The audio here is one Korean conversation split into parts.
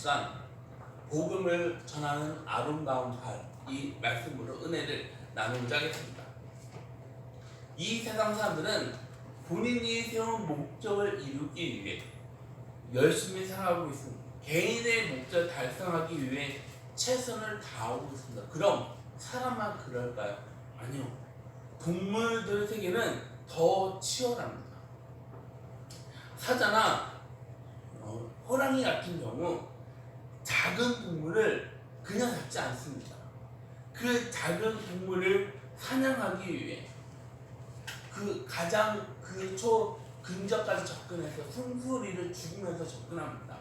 시간 복음을 전하는 아름다운 발, 이 말씀으로 은혜를 나누고자 하겠습니다. 이 세상 사람들은 본인이 세운 목적을 이루기 위해 열심히 살아가고 있습니다. 개인의 목적을 달성하기 위해 최선을 다하고 있습니다. 그럼 사람만 그럴까요? 아니요. 동물들 세계는 더 치열합니다. 사자나 호랑이 같은 경우 작은 동물을 그냥 잡지 않습니다. 그 작은 동물을 사냥하기 위해 그 가장 근처까지 접근해서 숨소리를 죽이면서 접근합니다.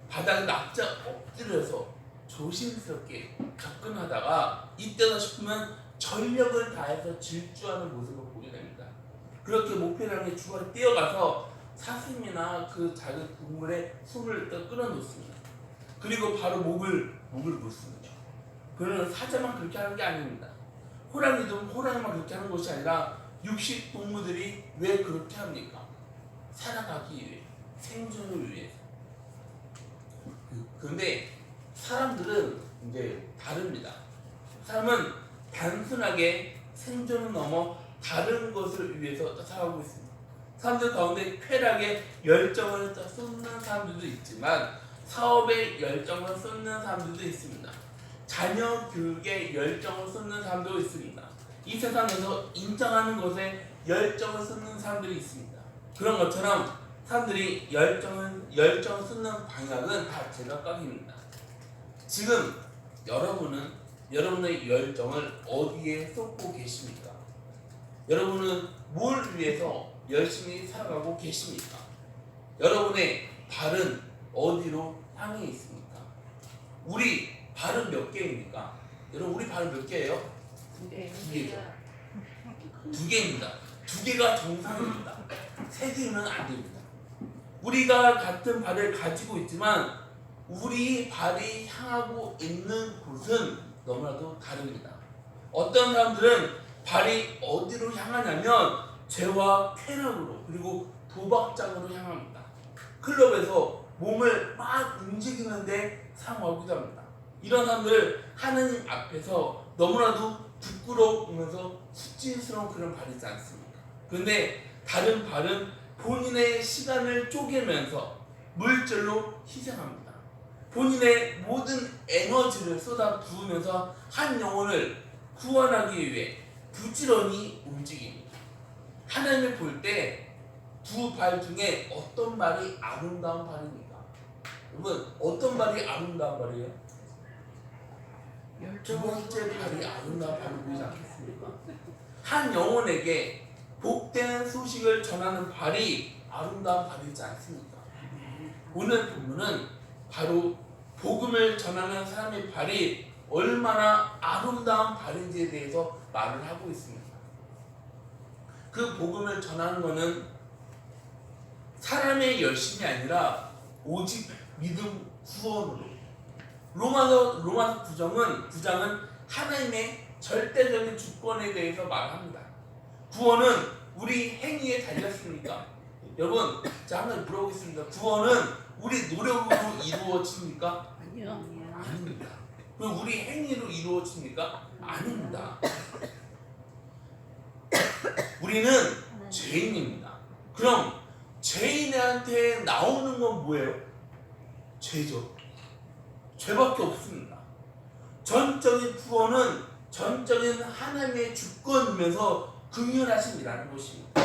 바닥에 납작 엎드려서 조심스럽게 접근하다가 이때다 싶으면 전력을 다해서 질주하는 모습을 보게 됩니다. 그렇게 목표를 향해 주먹에 뛰어가서 사슴이나 그 작은 동물의 숨을 끌어놓습니다. 그리고 바로 목을 물습니다. 그러나 사자만 그렇게 하는 게 아닙니다. 호랑이만 그렇게 하는 것이 아니라 육식 동물들이 왜 그렇게 합니까? 살아가기 위해, 생존을 위해서. 그런데 사람들은 이제 다릅니다. 사람은 단순하게 생존을 넘어 다른 것을 위해서 살아가고 있습니다. 사람들 가운데 쾌락에 열정을 쏟는 사람들도 있지만 사업에 열정을 쏟는 사람들도 있습니다. 자녀 교육에 열정을 쏟는 사람도 있습니다. 이 세상에서 인정하는 것에 열정을 쏟는 사람들이 있습니다. 그런 것처럼 사람들이 열정을 쏟는 방향은 다 제각각입니다. 지금 여러분은 여러분의 열정을 어디에 쏟고 계십니까? 여러분은 뭘 위해서 열심히 살아가고 계십니까? 여러분의 발은 어디로 향해 있습니까? 우리 발은 몇 개입니까? 여러분, 우리 발은 몇 개예요? 두 개죠. 두 개입니다. 두 개가 정상입니다. 세 개는 안 됩니다. 우리가 같은 발을 가지고 있지만 우리 발이 향하고 있는 곳은 너무나도 다릅니다. 어떤 사람들은 발이 어디로 향하냐면 죄와 쾌락으로, 그리고 도박장으로 향합니다. 클럽에서 몸을 막 움직이는데 사용하기도 합니다. 이런 사람들 하나님 앞에서 너무나도 부끄러우면서 수치스러운 그런 발이지 않습니까? 그런데 다른 발은 본인의 시간을 쪼개면서 물질로 희생합니다. 본인의 모든 에너지를 쏟아 부으면서 한 영혼을 구원하기 위해 부지런히 움직입니다. 하나님을 볼 때 두 발 중에 어떤 발이 아름다운 발입니까? 여러분, 어떤 발이 아름다운 발이에요? 두 번째 발이 아름다운 발이 보이지 않겠습니까? 한 영혼에게 복된 소식을 전하는 발이 아름다운 발이지 않습니까? 오늘 본문은 바로 복음을 전하는 사람의 발이 얼마나 아름다운 발인지에 대해서 말을 하고 있습니다. 그 복음을 전하는 것은 사람의 열심이 아니라 오직 믿음 구원으로. 로마서 9장은 하나님의 절대적인 주권에 대해서 말합니다. 구원은 우리 행위에 달렸습니까? 여러분, 제가 한번 물어보겠습니다. 구원은 우리 노력으로 이루어집니까? 아니요. 아닙니다. 그럼 우리 행위로 이루어집니까? 아닙니다. 우리는 죄인입니다. 그럼 죄인한테 나오는 건 뭐예요? 죄죠. 죄밖에 없습니다. 전적인 구원은 전적인 하나님의 주권이면서 긍휼하심이라는 것입니다.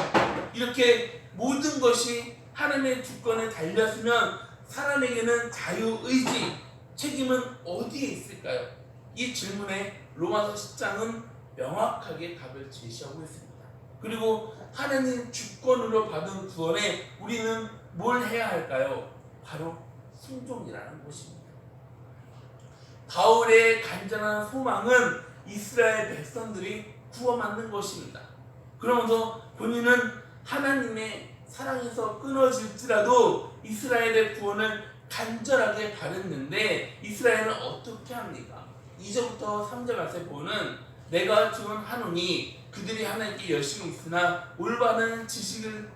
이렇게 모든 것이 하나님의 주권에 달렸으면 사람에게는 자유의지, 책임은 어디에 있을까요? 이 질문에 로마서 10장은 명확하게 답을 제시하고 있습니다. 그리고 하나님 주권으로 받은 구원에 우리는 뭘 해야 할까요? 바로 순종이라는 것입니다. 바울의 간절한 소망은 이스라엘 백성들이 구원받는 것입니다. 그러면서 본인은 하나님의 사랑에서 끊어질지라도 이스라엘의 구원을 간절하게 바랬는데 이스라엘은 어떻게 합니까? 2절부터 3절 말씀에 보면 내가 주문하노니 그들이 하나님께 열심히 있으나 올바른 지식을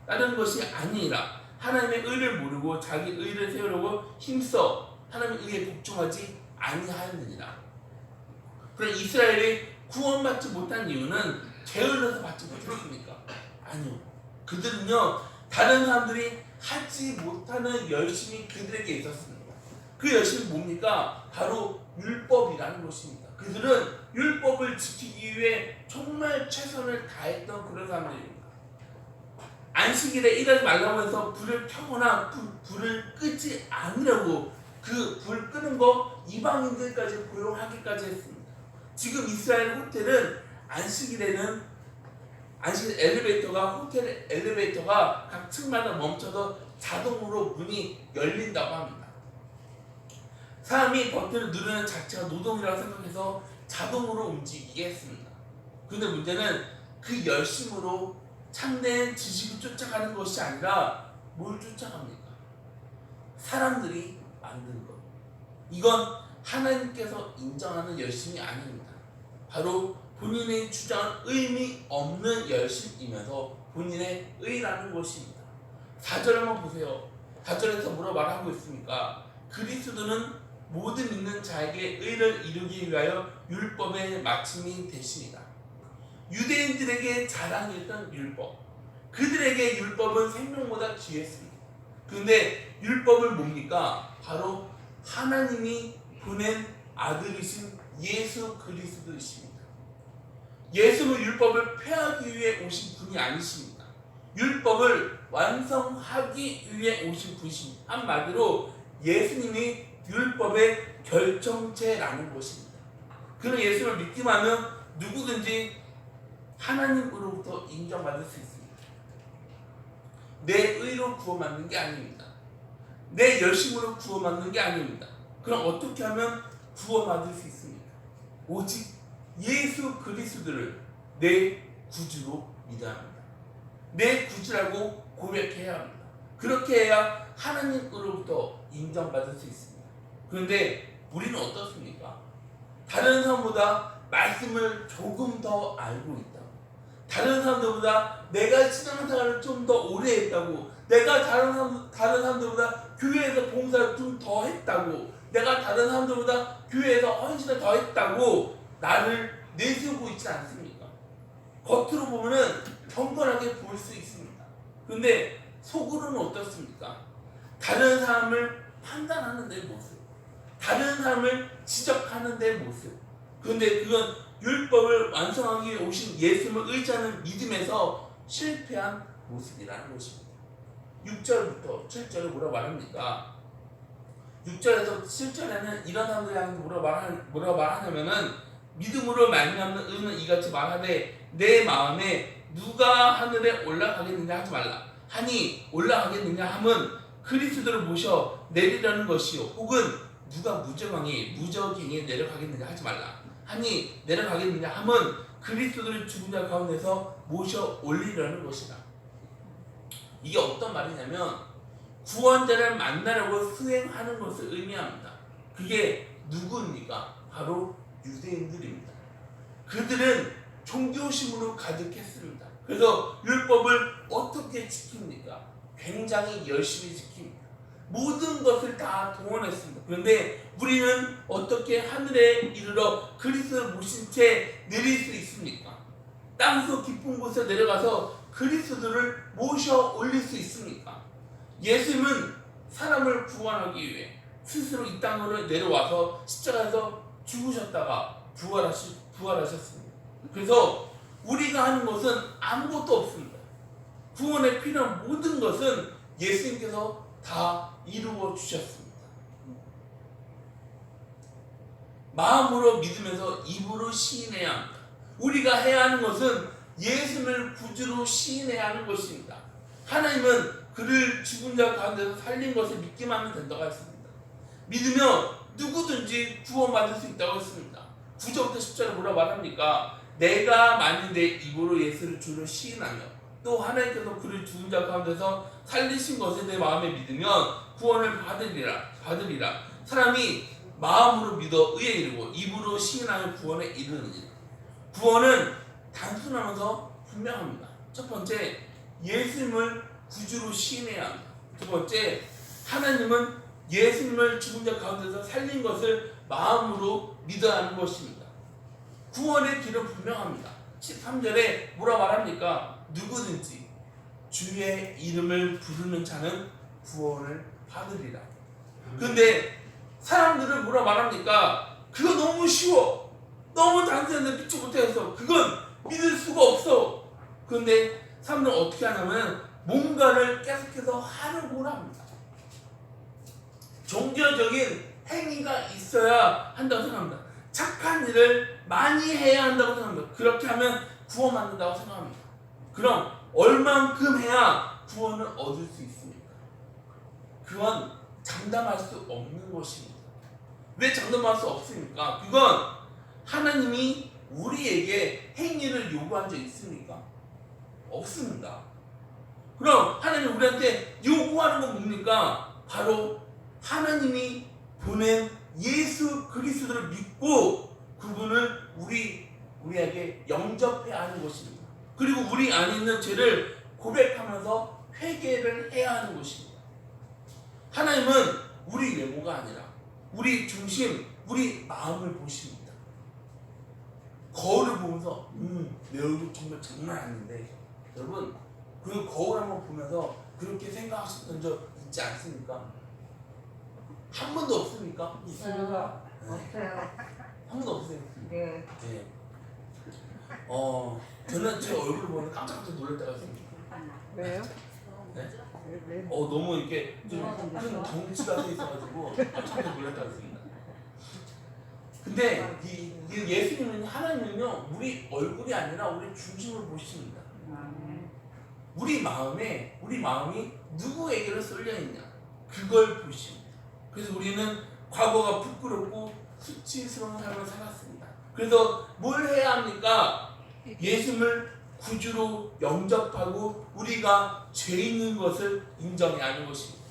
따른 것이 아니라 하나님의 의를 모르고 자기 의를 세우려고 힘써 하나님의 의에 복종하지 아니하였느니라. 그럼 이스라엘이 구원받지 못한 이유는 게을러서 받지 못했습니까? 아니요. 그들은요, 다른 사람들이 하지 못하는 열심이 그들에게 있었습니다. 그 열심이 뭡니까? 바로 율법이라는 것입니다. 그들은 율법을 지키기 위해 정말 최선을 다했던 그런 사람들입니다. 안식일에 일하지 말라고 해서 불을 켜거나 불을 끄지 않으려고 그 불 끄는 거 이방인들까지 고용하기까지 했습니다. 지금 이스라엘 호텔은 안식일 엘리베이터가 호텔 엘리베이터가 각 층마다 멈춰서 자동으로 문이 열린다고 합니다. 사람이 버튼을 누르는 자체가 노동이라고 생각해서 자동으로 움직이게 했습니다. 그런데 문제는 그 열심으로 참된 지식을 쫓아가는 것이 아니라 뭘 쫓아갑니까? 사람들이 만든 것. 이건 하나님께서 인정하는 열심이 아닙니다. 바로 본인의 주장은 의미 없는 열심이면서 본인의 의라는 것입니다. 4절 한번 보세요. 4절에서 뭐라고 말하고 있습니까? 그리스도는 모든 믿는 자에게 의를 이루기 위하여 율법의 마침이 되시니라. 유대인들에게 자랑했던 율법, 그들에게 율법은 생명보다 귀했습니다. 그런데 율법을 뭡니까? 바로 하나님이 보낸 아들이신 예수 그리스도이십니다. 예수는 율법을 폐하기 위해 오신 분이 아니십니다. 율법을 완성하기 위해 오신 분이십니다. 한마디로 예수님이 율법의 결정체라는 것입니다. 그런 예수를 믿기만 하면 누구든지 하나님으로부터 인정받을 수 있습니다. 내 의로 구원받는 게 아닙니다. 내 열심으로 구원받는 게 아닙니다. 그럼 어떻게 하면 구원받을 수 있습니까? 오직 예수 그리스도를 내 구주로 믿어야 합니다. 내 구주라고 고백해야 합니다. 그렇게 해야 하나님으로부터 인정받을 수 있습니다. 그런데 우리는 어떻습니까? 다른 사람보다 말씀을 조금 더 알고 있다. 다른 사람들보다 내가 신앙생활을 좀 더 오래 했다고, 내가 다른 사람들보다 교회에서 봉사를 좀 더 했다고, 내가 다른 사람들보다 교회에서 헌신을 더 했다고 나를 내세우고 있지 않습니까? 겉으로 보면은 경건하게 보일 수 있습니다. 그런데 속으로는 어떻습니까? 다른 사람을 판단하는 내 모습, 다른 사람을 지적하는 내 모습. 그런데 그건 율법을 완성하기 위해 오신 예수님을 의지하는 믿음에서 실패한 모습이라는 것입니다. 6절부터 7절에 뭐라고 말합니까? 6절에서 7절에는 이런 사람들이 뭐라고 말하냐면은 믿음으로 말미암는 의는 이같이 말하되 내 마음에 누가 하늘에 올라가겠느냐 하지 말라. 하니 올라가겠느냐 함은 그리스도를 모셔 내리라는 것이요, 혹은 누가 무적행에 내려가겠느냐 하지 말라. 하니 내려가겠느냐 함은 그리스도를 죽은 자 가운데서 모셔 올리라는 것이다. 이게 어떤 말이냐면 구원자를 만나려고 수행하는 것을 의미합니다. 그게 누구입니까? 바로 유대인들입니다. 그들은 종교심으로 가득했습니다. 그래서 율법을 어떻게 지킵니까? 굉장히 열심히 지킵니다. 모든 것을 다 동원했습니다. 그런데 우리는 어떻게 하늘에 이르러 그리스도를 모신 채 내릴 수 있습니까? 땅속 깊은 곳에 내려가서 그리스도를 모셔 올릴 수 있습니까? 예수님은 사람을 구원하기 위해 스스로 이 땅으로 내려와서 십자가에서 죽으셨다가 부활하셨습니다. 그래서 우리가 하는 것은 아무것도 없습니다. 구원에 필요한 모든 것은 예수님께서 다 이루어 주셨습니다. 마음으로 믿으면서 입으로 시인해야 합니다. 우리가 해야 하는 것은 예수님을 구주로 시인해야 하는 것입니다. 하나님은 그를 죽은 자 가운데서 살린 것을 믿기만 하면 된다고 했습니다. 믿으면 누구든지 구원받을 수 있다고 했습니다. 9절부터 10절에 뭐라고 말합니까? 내가 만일 내 입으로 예수를 주로 시인하며 또 하나님께서 그를 죽은 자 가운데서 살리신 것에 내 마음에 믿으면 구원을 받으리라. 사람이 마음으로 믿어 의에 이르고 입으로 시인하여 구원에 이르느니라. 구원은 단순하면서 분명합니다. 첫 번째, 예수님을 구주로 시인해야 합니다. 두 번째, 하나님은 예수님을 죽은 자 가운데서 살린 것을 마음으로 믿어야 하는 것입니다. 구원의 길은 분명합니다. 13절에 뭐라 말합니까? 누구든지 주의 이름을 부르는 자는 구원을 받으리라. 근데 사람들은 뭐라 말합니까? 그거 너무 쉬워. 너무 단순한데 믿지 못해서 그건 믿을 수가 없어. 그런데 사람들은 어떻게 하냐면 뭔가를 계속해서 하려고 합니다. 종교적인 행위가 있어야 한다고 생각합니다. 착한 일을 많이 해야 한다고 생각합니다. 그렇게 하면 구원받는다고 생각합니다. 그럼 얼만큼 해야 구원을 얻을 수 있습니까? 그건 장담할 수 없는 것입니다. 왜 장담할 수 없습니까? 그건 하나님이 우리에게 행위를 요구한 적 있습니까? 없습니다. 그럼 하나님이 우리한테 요구하는 건 뭡니까? 바로 하나님이 보낸 예수 그리스도를 믿고 그분을 우리에게 영접해야 하는 것입니다. 그리고 우리 안에 있는 죄를 고백하면서 회개를 해야 하는 것입니다. 하나님은 우리 외모가 아니라 우리 중심, 우리 마음을 보십니다. 거울을 보면서 내 얼굴 정말 장난 아닌데, 여러분 그 거울 한번 보면서 그렇게 생각하셨던 적 있지 않습니까? 한 번도 없습니까? 있습니다. 없어요. 한 번도 없어요. 네. 네. 저는 제 얼굴 보면 깜짝깜짝 놀랄 때가 있습니다. 왜요? 네? 왜? 너무 이렇게 좀 덩치가 돼 있어가지고 깜짝 놀랄 때가 있습니다. 근데 이 예수님은, 하나님은요, 우리 얼굴이 아니라 우리 중심을 보십니다. 우리 마음이 누구에게로 쏠려 있냐, 그걸 보십니다. 그래서 우리는 과거가 부끄럽고 수치스러운 삶을 살았습니다. 그래서 뭘 해야 합니까? 예수님을 구주로 영접하고 우리가 죄 있는 것을 인정해야 하는 것입니다.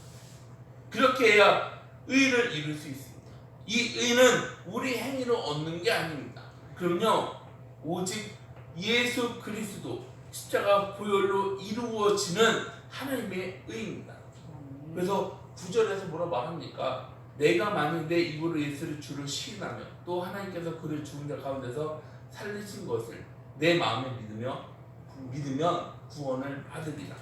그렇게 해야 의를 이룰 수 있습니다. 이 의는 우리 행위로 얻는 게 아닙니다. 그럼요, 오직 예수 그리스도 십자가 보혈로 이루어지는 하나님의 의입니다. 그래서 9절에서 뭐라 말합니까? 내가 만일 내 입으로 예수를 주를 시인하며 또 하나님께서 그를 죽은 자 가운데서 살리신 것을 내 마음에 믿으면 구원을 받으리라.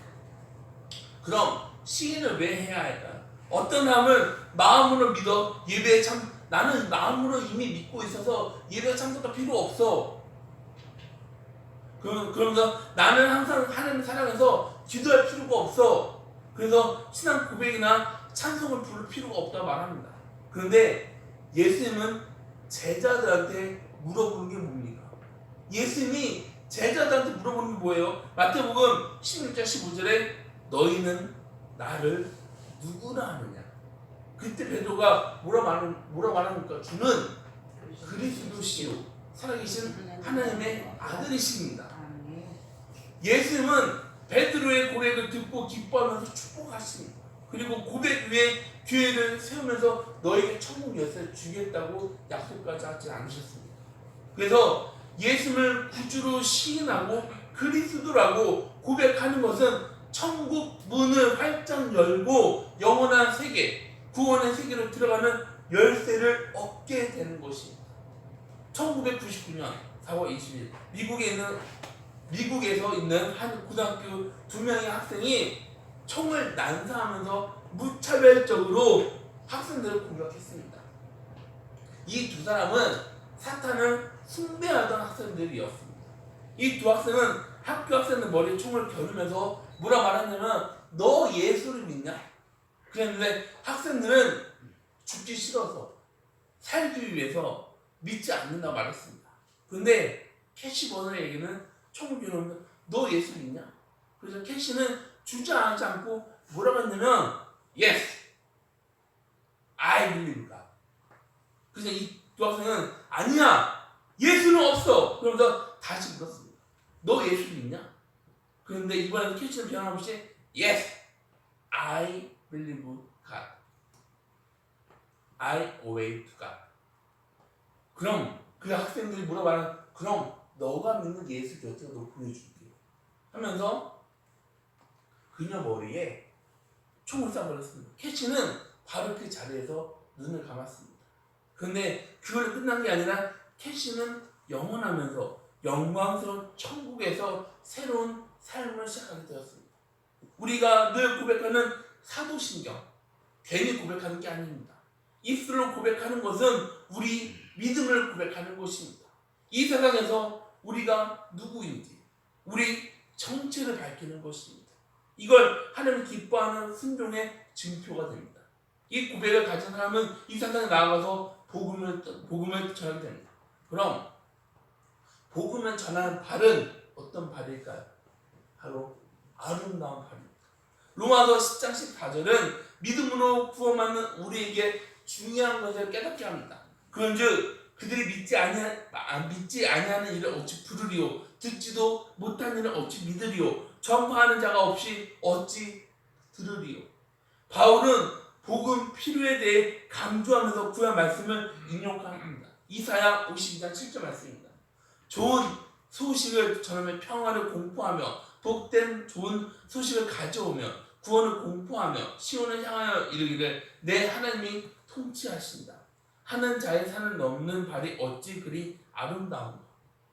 그럼 시인을 왜 해야 할까요? 어떤 사람은 마음으로 믿어 예배에 나는 마음으로 이미 믿고 있어서 예배에 참석할 필요 없어. 그러면서 나는 항상 하나님을 사랑해서 기도할 필요가 없어. 그래서 신앙 고백이나 찬송을 부를 필요가 없다고 말합니다. 그런데 예수님은 제자들한테 물어보는 게 뭡니까? 예수님이 제자들한테 물어보는 게 뭐예요? 마태복음 16장 15절에 너희는 나를 누구라 하느냐? 그때 베드로가 뭐라 말합니까? 주는 그리스도시요 살아계신 하나님의 아들이십니다. 예수님은 베드로의 고백을 듣고 기뻐하면서 축복하십니다. 그리고 고백 위에 교회를 세우면서 너에게 천국 열쇠를 주겠다고 약속까지 하지 않으셨습니다. 그래서 예수님을 구주로 시인하고 그리스도라고 고백하는 것은 천국 문을 활짝 열고 영원한 세계, 구원의 세계로 들어가는 열쇠를 얻게 되는 것입니다. 1999년 4월 20일 미국에서 있는 한 고등학교 2명의 학생이 총을 난사하면서 무차별적으로 학생들을 공격했습니다. 이 두 사람은 사탄을 숭배하던 학생들이었습니다. 이 두 학생은 학교 학생들 머리에 총을 겨누면서 뭐라 말했냐면 너 예수를 믿냐? 그랬는데 학생들은 죽기 싫어서 살기 위해서 믿지 않는다고 말했습니다. 그런데 캐시 버너에게는 총을 겨누면 너 예수 믿냐? 그래서 캐시는 주저하지 않고 뭐라고 했냐면 Yes, I believe God. 그래서 이 두 학생은 아니야, 예수는 없어. 그러면서 다시 물었습니다. 너 예수 믿냐? 그런데 이번에는 캐시는 변함없이 Yes, I believe God. I obey to God. 그럼 그 학생들이 뭐라고 말하면 그럼 너가 믿는 예수 곁에서 너 보여줄게 하면서 그녀 머리에 총을 쏴버렸습니다. 캐시는 바로 그 자리에서 눈을 감았습니다. 그런데 그걸로 끝난 게 아니라 캐시는 영원하면서 영광스러운 천국에서 새로운 삶을 시작하게 되었습니다. 우리가 늘 고백하는 사도신경, 괜히 고백하는 게 아닙니다. 입술로 고백하는 것은 우리 믿음을 고백하는 것입니다. 이 세상에서 우리가 누구인지 우리 정체를 밝히는 것입니다. 이걸 하나님 기뻐하는 순종의 증표가 됩니다. 이 고백을 가진 사람은 이 세상에 나아가서 복음을 전하게 됩니다. 그럼 복음을 전하는 발은 어떤 발일까요? 바로 아름다운 발입니다. 로마서 10장 14절은 믿음으로 구원받는 우리에게 중요한 것을 깨닫게 합니다. 그런즉 그들이 믿지 아니하는 일을 어찌 부르리요, 듣지도 못하는 일을 어찌 믿으리요, 전파하는 자가 없이 어찌 들으리요. 바울은 복음 필요에 대해 강조하면서 구약 말씀을 인용합니다. 이사야 52장 7절 말씀입니다. 좋은 소식을 전하며 평화를 공포하며 복된 좋은 소식을 가져오며 구원을 공포하며 시온을 향하여 이르기를 내 하나님이 통치하신다. 하는 자의 산을 넘는 발이 어찌 그리 아름다운가.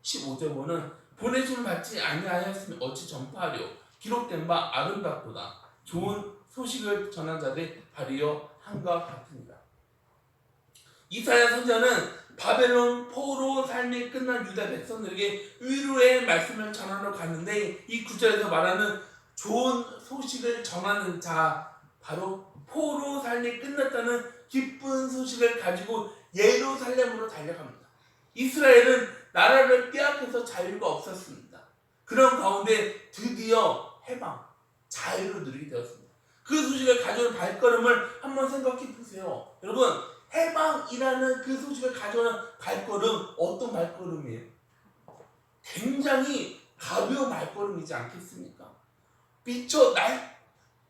15절 보는 보내심을 받지 아니하였으면 어찌 전파하려. 기록된 바 아름답도다. 좋은 소식을 전한 자들의 발이여 한과 같으니라. 이사야 선지자는 바벨론 포로 삶이 끝난 유다 백성들에게 위로의 말씀을 전하러 갔는데 이 구절에서 말하는 좋은 소식을 전하는 자, 바로 포로 삶이 끝났다는 기쁜 소식을 가지고 예루살렘으로 달려갑니다. 이스라엘은 나라를 빼앗겨서 자유가 없었습니다. 그런 가운데 드디어 해방, 자유를 누리게 되었습니다. 그 소식을 가져오는 발걸음을 한번 생각해 보세요. 여러분, 해방이라는 그 소식을 가져오는 발걸음, 어떤 발걸음이에요? 굉장히 가벼운 발걸음이지 않겠습니까?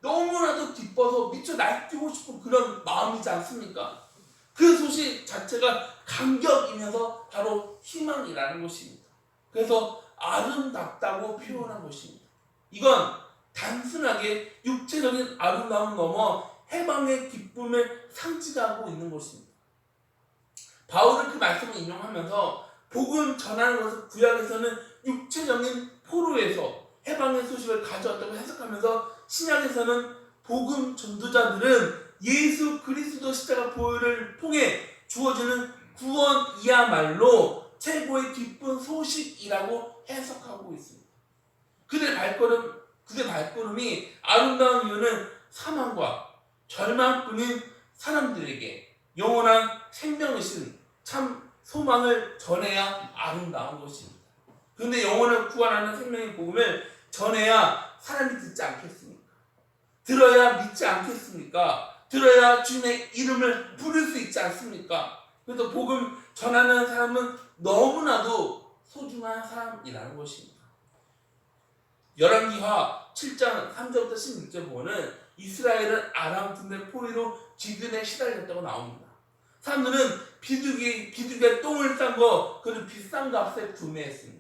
너무나도 기뻐서 미쳐 날뛰고 싶은 그런 마음이지 않습니까? 그 소식 자체가 감격이면서 바로 희망이라는 것입니다. 그래서 아름답다고 표현한 것입니다. 이건 단순하게 육체적인 아름다움 넘어 해방의 기쁨을 상징하고 있는 것입니다. 바울은 그 말씀을 인용하면서 복음 전하는 것을 구약에서는 육체적인 포로에서 해방의 소식을 가져왔다고 해석하면서 신약에서는 복음 전도자들은 예수 그리스도 십자가 보혈을 통해 주어지는 구원이야말로 최고의 기쁜 소식이라고 해석하고 있습니다. 그들의 발걸음이 아름다운 이유는 사망과 절망뿐인 사람들에게 영원한 생명이신 참 소망을 전해야 아름다운 것입니다. 그런데 영혼을 구원하는 생명의 복음을 전해야 사람이 듣지 않겠습니까? 들어야 믿지 않겠습니까? 들어야 주님의 이름을 부를 수 있지 않습니까? 그래서 복음 전하는 사람은 너무나도 소중한 사람이라는 것입니다. 열왕기하 7장 3절부터 16절 보면 이스라엘은 아람 군대 포위로 기근에 시달렸다고 나옵니다. 사람들은 비둘기에 똥을 싼 거 그를 비싼 값에 구매했습니다.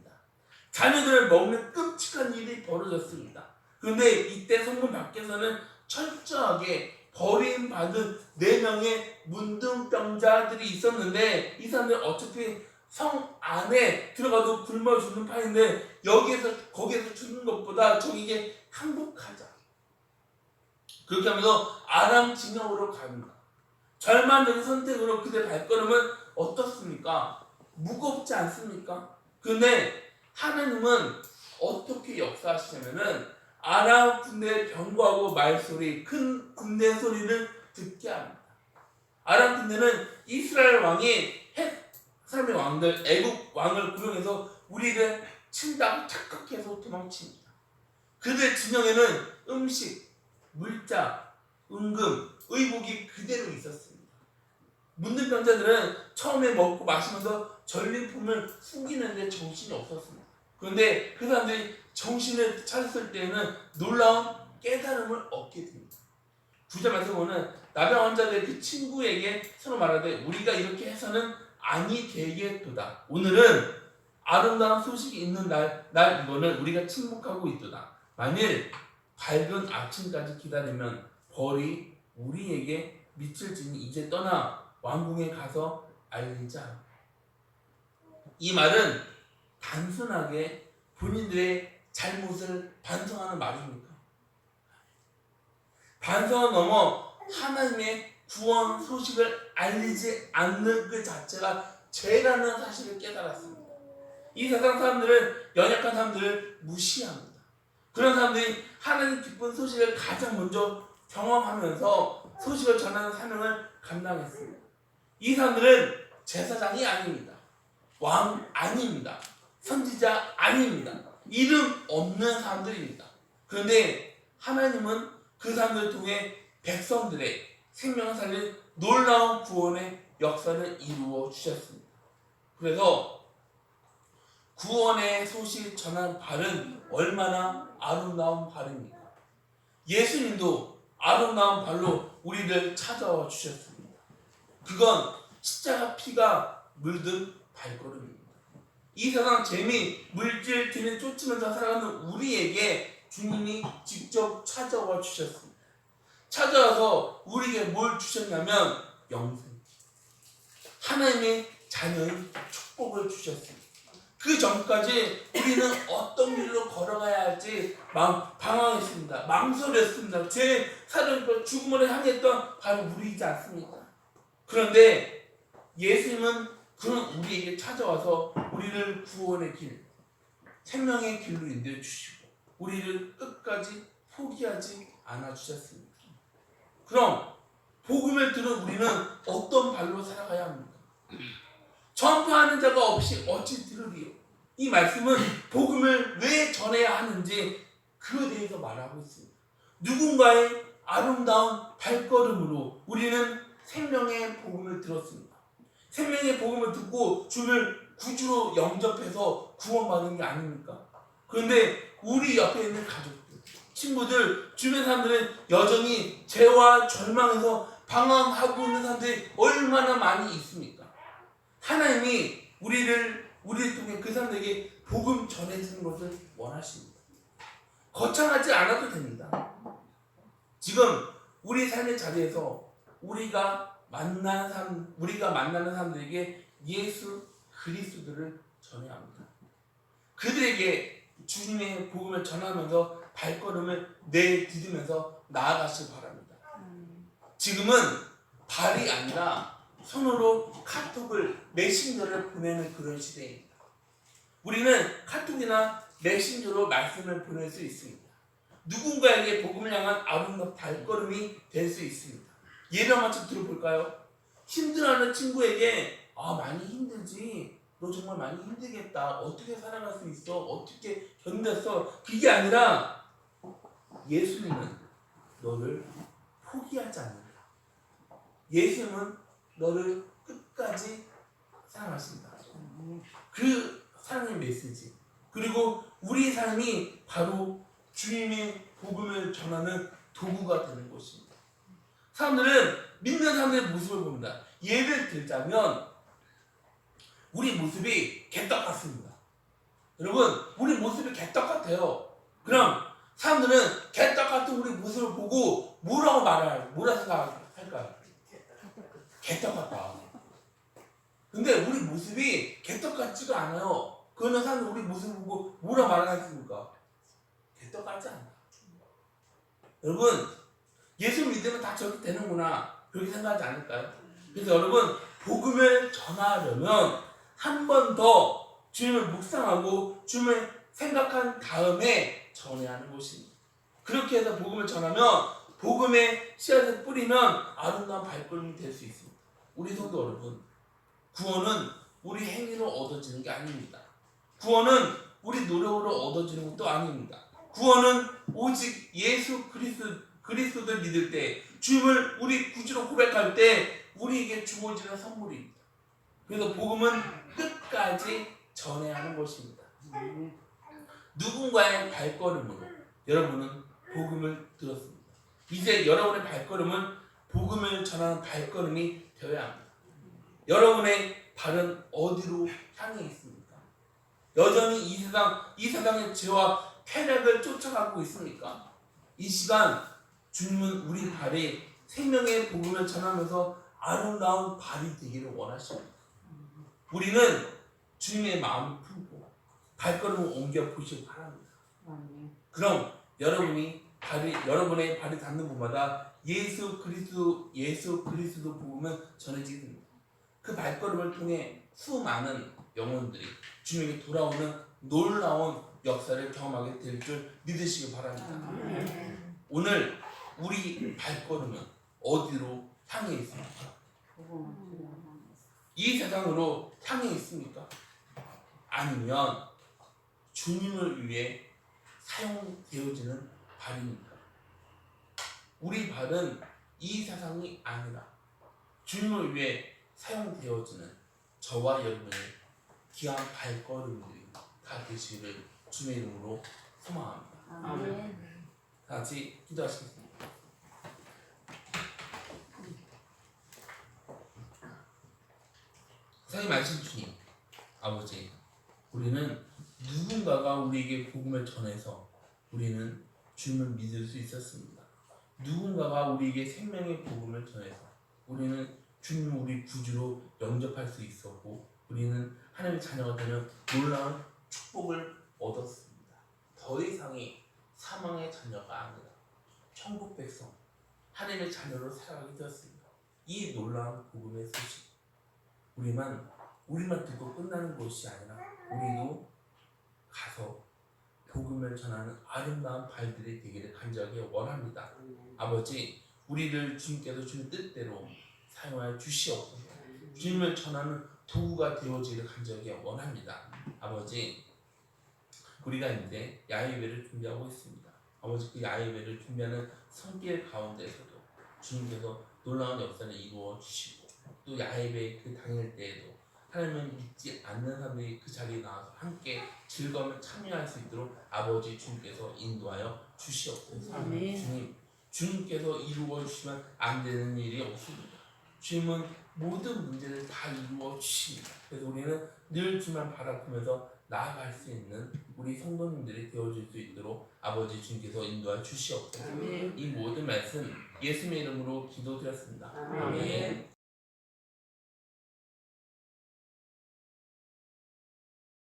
자녀들을 먹는 끔찍한 일이 벌어졌습니다. 그런데 이때 성문 밖에서는 철저하게 버림받은 4명의 문둥병자들이 있었는데 이 사람들은 어차피 성 안에 들어가도 굶어 죽는 판인데 거기에서 죽는 것보다 저에게 항복하자. 그렇게 하면서 아람 진영으로 갑니다. 절망적인 선택으로 그들의 발걸음은 어떻습니까? 무겁지 않습니까? 그런데 하나님은 어떻게 역사하시냐면은 아람 군대의 병거하고 말소리, 큰 군대 소리를 듣게 합니다. 아람 군대는 이스라엘 왕이 사람의 왕들, 애국 왕을 구용해서 우리를 친다고 착각해서 도망칩니다. 그들 진영에는 음식, 물자, 은금, 의복이 그대로 있었습니다. 문둥병자들은 처음에 먹고 마시면서 전리품을 숨기는데 정신이 없었습니다. 그런데 그 사람들이 정신을 차렸을 때에는 놀라운 깨달음을 얻게 됩니다. 9절 말씀 보면 나병 환자들의 그 친구에게 서로 말하되 우리가 이렇게 해서는 아니 되겠도다. 오늘은 아름다운 소식이 있는 날 이거는 우리가 침묵하고 있도다. 만일 밝은 아침까지 기다리면 벌이 우리에게 미칠지니 이제 떠나 왕궁에 가서 알리자. 이 말은 단순하게 본인들의 잘못을 반성하는 말입니까? 반성을 넘어 하나님의 구원 소식을 알리지 않는 그 자체가 죄라는 사실을 깨달았습니다. 이 세상 사람들은 연약한 사람들을 무시합니다. 그런 사람들이 하나님 기쁜 소식을 가장 먼저 경험하면서 소식을 전하는 사명을 감당했습니다. 이 사람들은 제사장이 아닙니다. 왕 아닙니다. 선지자 아닙니다. 이름 없는 사람들입니다. 그런데 하나님은 그 사람들을 통해 백성들의 생명을 살린 놀라운 구원의 역사를 이루어 주셨습니다. 그래서 구원의 소식 전한 발은 얼마나 아름다운 발입니까? 예수님도 아름다운 발로 우리를 찾아와 주셨습니다. 그건 십자가 피가 물든 발걸음입니다. 이 세상 재미, 물질, 기능 쫓으면서 살아가는 우리에게 주님이 직접 찾아와 주셨습니다. 찾아와서 우리에게 뭘 주셨냐면 영생, 하나님의 자녀의 축복을 주셨습니다. 그 전까지 우리는 어떤 길로 걸어가야 할지 방황했습니다. 망설였습니다. 제 사랑과 죽음을 향했던 바로 우리이지 않습니까? 그런데 예수님은 그런 우리에게 찾아와서 우리를 구원의 길, 생명의 길로 인도해 주시고 우리를 끝까지 포기하지 않아 주셨습니다. 그럼 복음을 들은 우리는 어떤 발로 살아가야 합니까? 전파하는 자가 없이 어찌 들으리요? 이 말씀은 복음을 왜 전해야 하는지 그에 대해서 말하고 있습니다. 누군가의 아름다운 발걸음으로 우리는 생명의 복음을 들었습니다. 생명의 복음을 듣고 주를 구주로 영접해서 구원받은 게 아닙니까? 그런데 우리 옆에 있는 가족들, 친구들, 주변 사람들은 여전히 죄와 절망에서 방황하고 있는 사람들이 얼마나 많이 있습니까? 하나님이 우리를 통해 그 사람들에게 복음 전해주는 것을 원하십니다. 거창하지 않아도 됩니다. 지금 우리 삶의 자리에서 우리가 만나는 사람들에게 예수 그리스도를 전해야 합니다. 그들에게 주님의 복음을 전하면서 발걸음을 내디디면서 나아가시기 바랍니다. 지금은 발이 아니라 손으로 카톡을, 메신저를 보내는 그런 시대입니다. 우리는 카톡이나 메신저로 말씀을 보낼 수 있습니다. 누군가에게 복음을 향한 아름다운 발걸음이 될 수 있습니다. 예를 한번 좀 들어볼까요? 힘들어하는 친구에게 많이 힘들지, 너 정말 많이 힘들겠다, 어떻게 살아갈 수 있어, 어떻게 견뎠어, 그게 아니라 예수님은 너를 포기하지 않는다. 예수님은 너를 끝까지 사랑하신다. 그 사랑의 메시지, 그리고 우리 삶이 바로 주님의 복음을 전하는 도구가 되는 것입니다. 사람들은 믿는 사람들의 모습을 봅니다. 예를 들자면 우리 모습이 개떡 같습니다. 여러분, 우리 모습이 개떡 같아요. 그럼 사람들은 개떡 같은 우리 모습을 보고 뭐라고 생각할까요? 개떡 같다. 근데 우리 모습이 개떡 같지가 않아요. 그러면 사람들 우리 모습을 보고 뭐라 말하겠습니까? 개떡 같지 않다. 여러분, 예수 믿으면 다 저렇게 되는구나, 그렇게 생각하지 않을까요? 그래서 여러분, 복음을 전하려면 한 번 더 주님을 묵상하고 주님을 생각한 다음에 전해야 하는 것입니다. 그렇게 해서 복음을 전하면 복음의 씨앗을 뿌리면 아름다운 발걸음이 될 수 있습니다. 우리 성도 여러분, 구원은 우리 행위로 얻어지는 게 아닙니다. 구원은 우리 노력으로 얻어지는 것도 아닙니다. 구원은 오직 예수 그리스도를 믿을 때, 주님을 우리 구주로 고백할 때 우리에게 주어지는 선물입니다. 그래서 복음은 끝까지 전해야 하는 것입니다. 누군가의 발걸음으로 여러분은 복음을 들었습니다. 이제 여러분의 발걸음은 복음을 전하는 발걸음이 되어야 합니다. 여러분의 발은 어디로 향해 있습니까? 여전히 이 세상의 죄와 쾌락을 쫓아가고 있습니까? 이 시간 주님은 우리 발에 생명의 복음을 전하면서 아름다운 발이 되기를 원하십니다. 우리는 주님의 마음을 품고 발걸음을 옮겨 보시기 바랍니다. 그럼 여러분의 발이 닿는 곳마다 예수 그리스도 복음은 전해지게 됩니다. 그 발걸음을 통해 수많은 영혼들이 주님에게 돌아오는 놀라운 역사를 경험하게 될 줄 믿으시기 바랍니다. 오늘 우리 발걸음은 어디로 향해 있습니까? 이 세상으로 향해 있습니까? 아니면 주님을 위해 사용되어지는 발입니다. 우리 발은 이 세상이 아니라 주님을 위해 사용되어지는 저와 여러분의 귀한 발걸음들이 다 되시기를 주님의 이름으로 소망합니다. 아멘. 다 같이 기도하시겠습니다. 사랑이 많으신 주님, 아버지, 우리는 누군가가 우리에게 복음을 전해서 우리는 주님을 믿을 수 있었습니다. 누군가가 우리에게 생명의 복음을 전해서 우리는 주님을 우리 구주로 영접할 수 있었고 우리는 하나님의 자녀가 되는 놀라운 축복을 얻었습니다. 더 이상의 사망의 자녀가 아니라 천국 백성, 하나님의 자녀로 살아가게 되었습니다. 이 놀라운 복음의 소식, 우리만 듣고 끝나는 것이 아니라 우리도 가서 복음을 전하는 아름다운 발들이 되기를 간절하게 원합니다. 아버지, 우리를 주님께서 주님 뜻대로 사용하여 주시옵소서. 주님을 전하는 도구가 되어지기를 간절하게 원합니다. 아버지, 우리가 이제 야외회를 준비하고 있습니다. 아버지, 그 야외회를 준비하는 성길 가운데서도 주님께서 놀라운 역사를 이루어 주시고 또 야외회 그 당일 때에도 하나님을 믿지 않는 사람들이 그 자리에 나와서 함께 즐거움을 참여할 수 있도록 아버지 주님께서 인도하여 주시옵소서. 주님께서 이루어 주시면 안 되는 일이 없습니다. 주님은 모든 문제를 다 이루어 주십니다. 그래서 우리는 늘 주만 바라보면서 나아갈 수 있는 우리 성도님들이 되어줄 수 있도록 아버지 주님께서 인도하여 주시옵소서. 이 모든 말씀 예수님의 이름으로 기도드렸습니다. 아멘.